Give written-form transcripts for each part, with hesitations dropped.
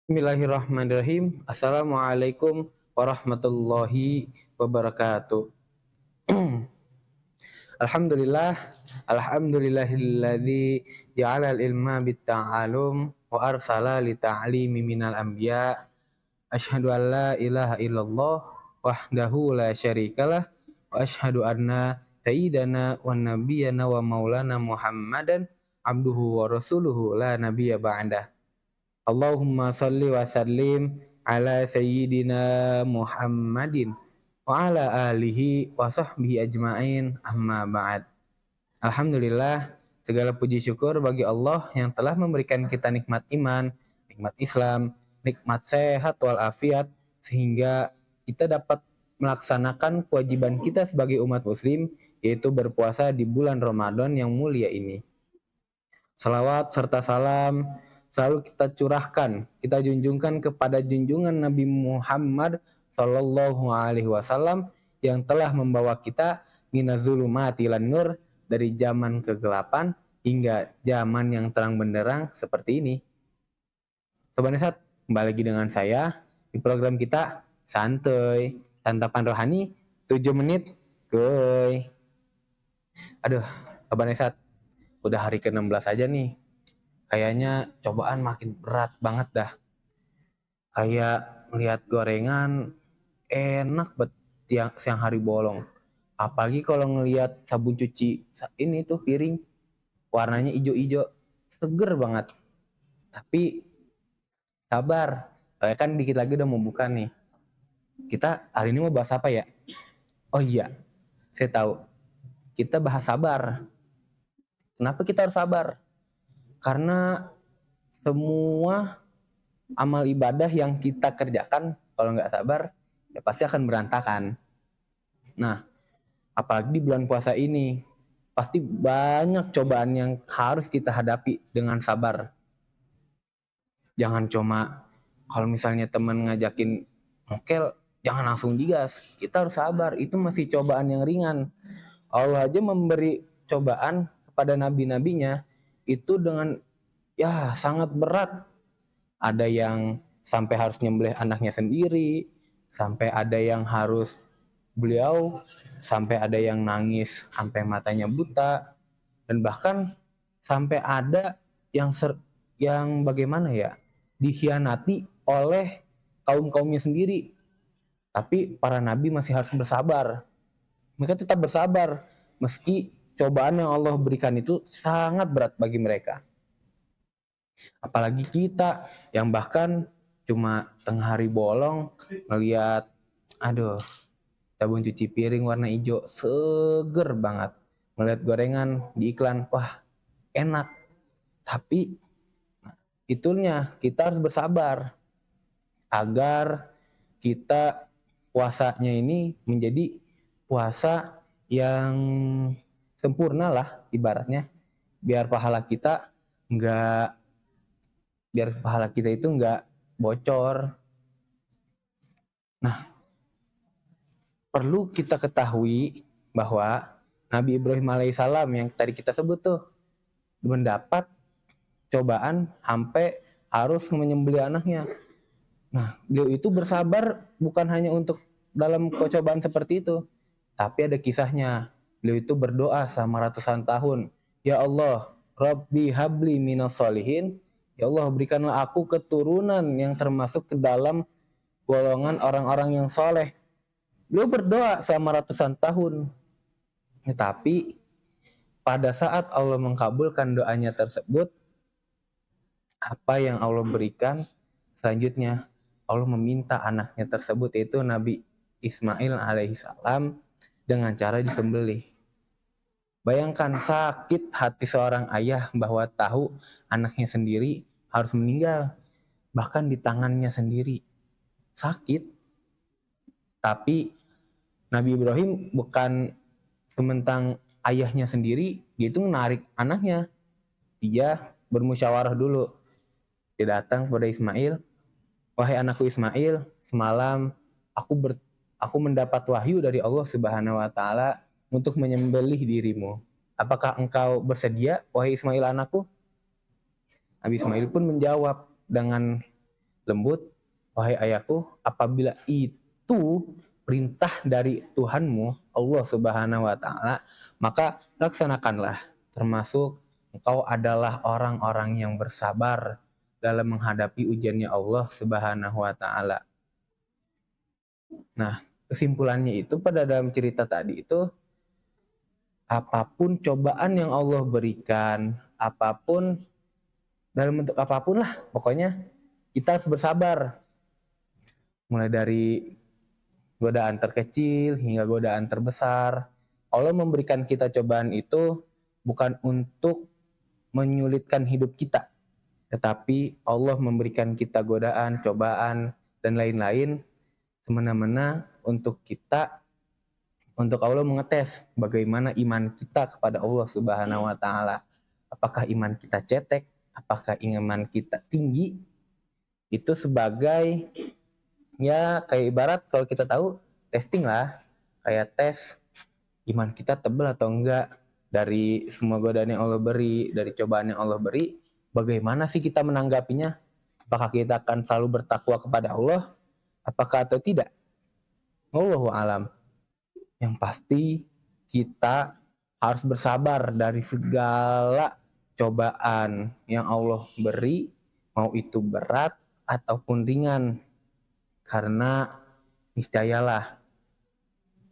Bismillahirrahmanirrahim. Assalamualaikum warahmatullahi wabarakatuh. Alhamdulillah, alhamdulillahilladzi ja'ala al-ilma bit-ta'allum wa arsala li ta'limi minal anbiya. Asyhadu an la ilaha illallah wahdahu la syarikalah wa asyhadu anna sayyidana wa nabiyyana wa maulana Muhammadan abduhu wa rasuluhu la nabiyya ba'dah. Allahumma salli wa sallim ala sayyidina Muhammadin wa ala alihi wa sahbihi ajma'in amma ba'd. Alhamdulillah, segala puji syukur bagi Allah yang telah memberikan kita nikmat iman, nikmat Islam, nikmat sehat walafiat, sehingga kita dapat melaksanakan kewajiban kita sebagai umat muslim, yaitu berpuasa di bulan Ramadan yang mulia ini. Salawat serta salam selalu kita curahkan, kita junjungkan kepada junjungan Nabi Muhammad Sallallahu Alaihi Wasallam yang telah membawa kita minazulumati lan nur, dari zaman kegelapan hingga zaman yang terang benderang seperti ini. Sobat Nesat, kembali lagi dengan saya di program kita Santuy, Santapan Rohani 7 menit. Kuy. Aduh, Sobat Nesat, udah hari ke-16 aja nih. Kayaknya cobaan makin berat banget dah. Kayak melihat gorengan enak banget siang hari bolong. Apalagi kalau ngelihat sabun cuci ini tuh piring warnanya hijau-hijau, seger banget. Tapi sabar, kayak kan dikit lagi udah mau buka nih. Kita hari ini mau bahas apa ya? Oh iya, saya tahu. Kita bahas sabar. Kenapa kita harus sabar? Karena semua amal ibadah yang kita kerjakan kalau nggak sabar ya pasti akan berantakan. Nah, apalagi di bulan puasa ini pasti banyak cobaan yang harus kita hadapi dengan sabar. Jangan cuma kalau misalnya teman ngajakin mokel, jangan langsung digas. Kita harus sabar, itu masih cobaan yang ringan. Allah aja memberi cobaan kepada nabi-nabinya itu dengan ya sangat berat. Ada yang sampai harus nyembelih anaknya sendiri, sampai ada yang harus sampai ada yang nangis sampai matanya buta, dan bahkan sampai ada yang bagaimana ya, dikhianati oleh kaumnya sendiri. Tapi para nabi masih harus bersabar. Mereka tetap bersabar meski cobaan yang Allah berikan itu sangat berat bagi mereka. Apalagi kita yang bahkan cuma tengah hari bolong ngelihat sabun cuci piring warna hijau seger banget, ngelihat gorengan di iklan, wah enak. Tapi itunya kita harus bersabar agar kita puasanya ini menjadi puasa yang sempurna lah ibaratnya, biar pahala kita itu nggak bocor. Nah, perlu kita ketahui bahwa Nabi Ibrahim alaihissalam yang tadi kita sebut tuh mendapat cobaan sampai harus menyembelih anaknya. Nah, beliau itu bersabar bukan hanya untuk dalam cobaan seperti itu, tapi ada kisahnya. Beliau itu berdoa selama ratusan tahun, ya Allah, Rabbi habli minas solihin, ya Allah berikanlah aku keturunan yang termasuk ke dalam golongan orang-orang yang soleh. Beliau berdoa selama ratusan tahun. Tetapi pada saat Allah mengkabulkan doanya tersebut, apa yang Allah berikan selanjutnya? Allah meminta anaknya tersebut, yaitu Nabi Ismail alaihissalam, dengan cara disembelih. Bayangkan sakit hati seorang ayah bahwa tahu anaknya sendiri harus meninggal, bahkan di tangannya sendiri. Sakit. Tapi Nabi Ibrahim bukan sementang ayahnya sendiri, dia itu menarik anaknya. Dia bermusyawarah dulu. Dia datang kepada Ismail, wahai anakku Ismail, semalam aku mendapat wahyu dari Allah Subhanahu wa taala untuk menyembelih dirimu. Apakah engkau bersedia, wahai Ismail anakku? Nabi Ismail pun menjawab dengan lembut, wahai ayahku, apabila itu perintah dari Tuhanmu, Allah Subhanahu wa Ta'ala, maka laksanakanlah, termasuk engkau adalah orang-orang yang bersabar dalam menghadapi ujiannya Allah Subhanahu wa Ta'ala. Nah, kesimpulannya itu pada dalam cerita tadi itu, apapun cobaan yang Allah berikan, apapun dalam bentuk apapun lah, pokoknya kita harus bersabar. Mulai dari godaan terkecil hingga godaan terbesar. Allah memberikan kita cobaan itu bukan untuk menyulitkan hidup kita, tetapi Allah memberikan kita godaan, cobaan, dan lain-lain semena-mena untuk Allah mengetes bagaimana iman kita kepada Allah Subhanahu wa Ta'ala. Apakah iman kita cetek? Apakah iman kita tinggi? Itu sebagai, ya kayak ibarat kalau kita tahu testing lah, kayak tes iman kita tebal atau enggak dari semua godaan yang Allah beri, dari cobaan yang Allah beri. Bagaimana sih kita menanggapinya? Apakah kita akan selalu bertakwa kepada Allah? Apakah atau tidak? Wallahu alam. Yang pasti kita harus bersabar dari segala cobaan yang Allah beri, mau itu berat ataupun ringan. Karena niscayalah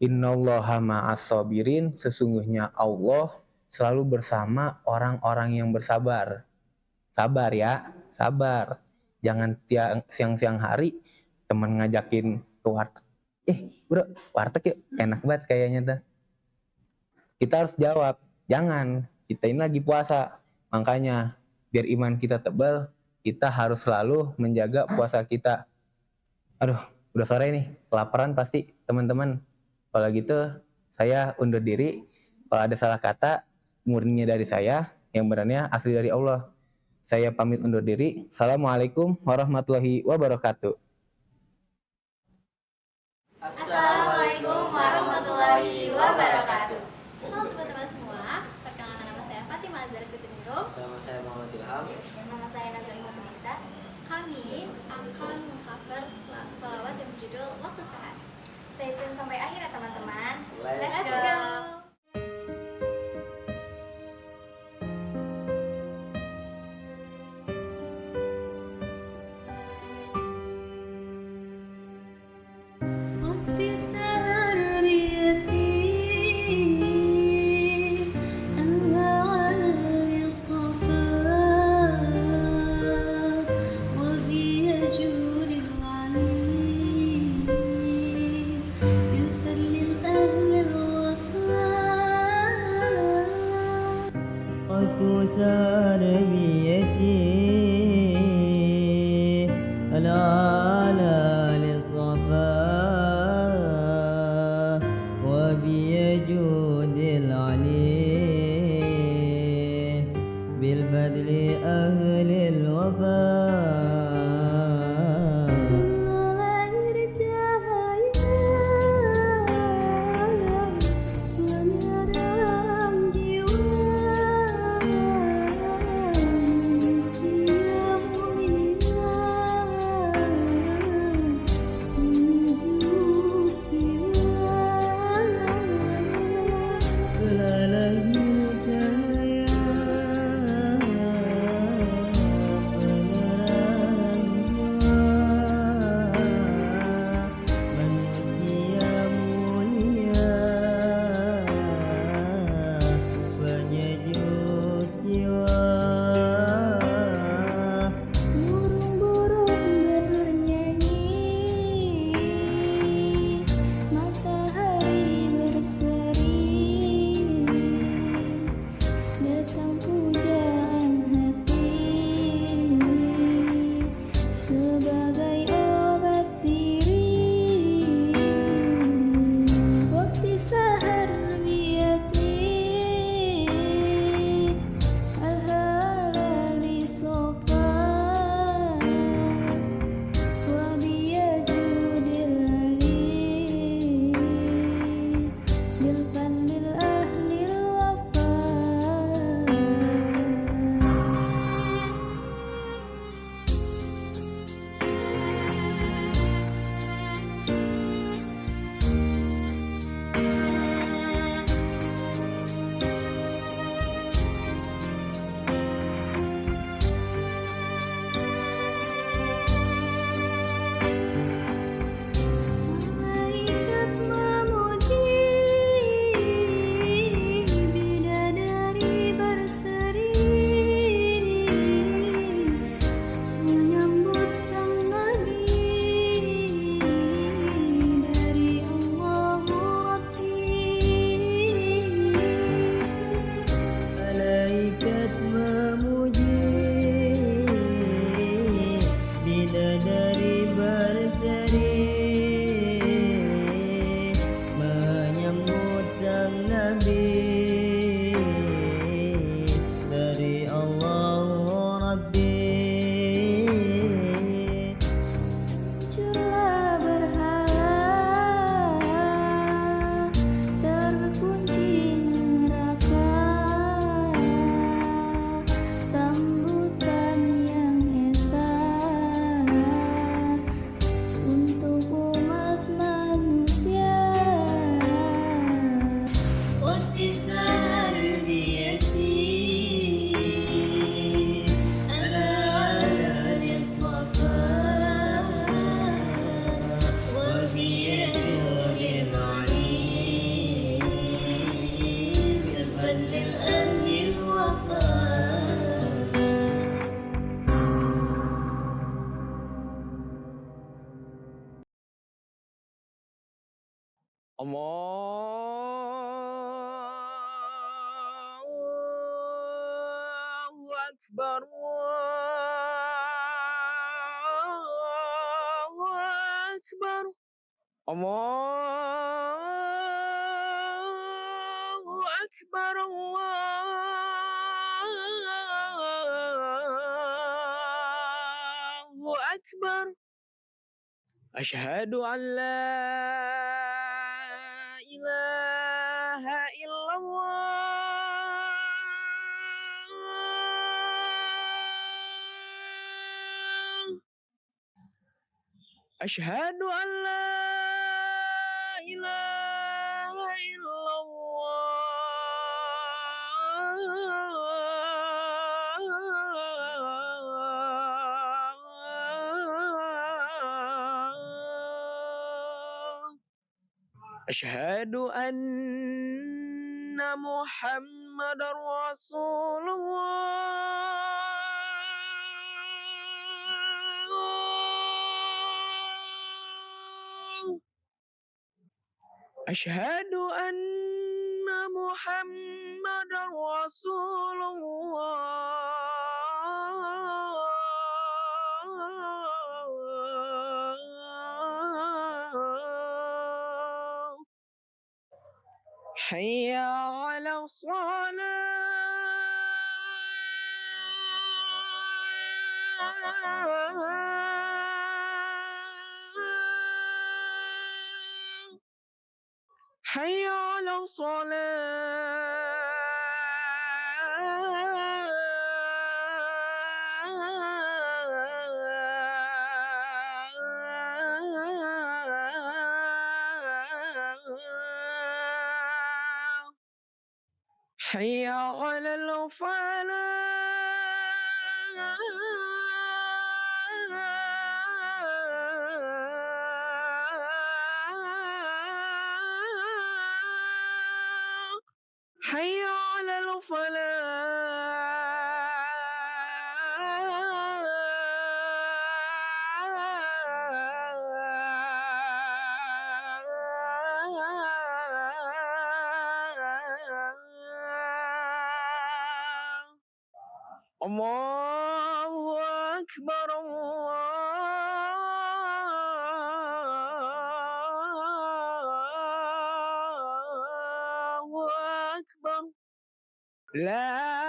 innallaha ma'as-sabirin, sesungguhnya Allah selalu bersama orang-orang yang bersabar. Sabar ya, sabar. Jangan siang-siang hari teman ngajakin ke warteg. Bro, warteg yuk, enak banget kayaknya tuh. Kita harus jawab, jangan, kita ini lagi puasa. Makanya biar iman kita tebal, kita harus selalu menjaga puasa kita. Aduh, udah sore nih, kelaparan pasti teman-teman. Kalau gitu, saya undur diri. Kalau ada salah kata, murninya dari saya, yang benarnya asli dari Allah. Saya pamit undur diri. Assalamualaikum warahmatullahi wabarakatuh. Assalamualaikum warahmatullahi wabarakatuh. Halo teman-teman semua, perkenalkan nama saya Fatimah Azhar Sitiningrum. Sama saya Muhammad Ilham. Dan nama saya Nazar Iman Nisa. Kami akan mengcover sholawat yang berjudul Waktu Sehat. Stay tune sampai akhir ya teman-teman. Let's go. hancurlah berhala, terkunci neraka. Sambutan yang esa untuk umat manusia. وفي تربيتي أنا على للصفاء وبيده المعين بالفضل الأهل الوفاء. Allahu Akbar, Allahu Akbar, Allahu Akbar, Allahu Akbar. Asyhadu an la ilaha illallah. Asyhadu an la ilaha illallah. Asyhadu anna Muhammadar Rasulullah. Asyhadu anna Muhammadar Rasulullah. Hayya 'ala shalah. Hayya 'ala shalah. Hayya 'alal falah. Hayya 'alal falah. Allahu Akbar, Allahu Akbar. La